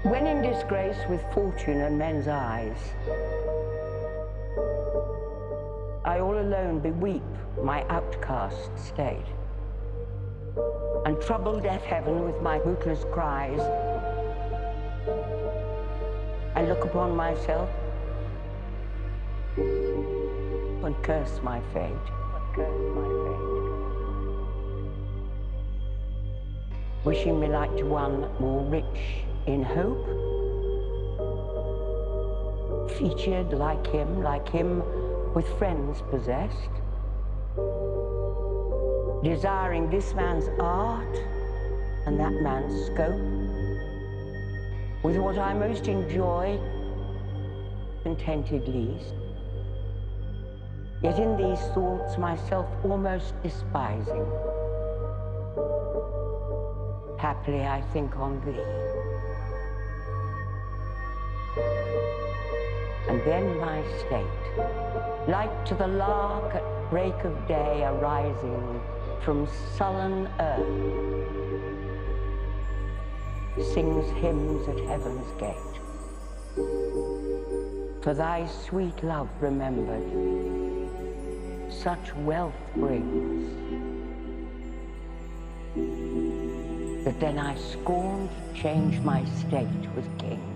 When in disgrace with fortune and men's eyes, I all alone beweep my outcast state, and trouble deaf heaven with my bootless cries. I look upon myself and curse my fate. Wishing me like to one more rich in hope, featured like him with friends possessed, desiring this man's art and that man's scope, with what I most enjoy, contented least, yet in these thoughts myself almost despising. Haply I think on thee, and then my state, like to the lark at break of day arising from sullen earth, sings hymns at heaven's gate. For thy sweet love remembered, such wealth brings, that then I scorn to change my state with kings.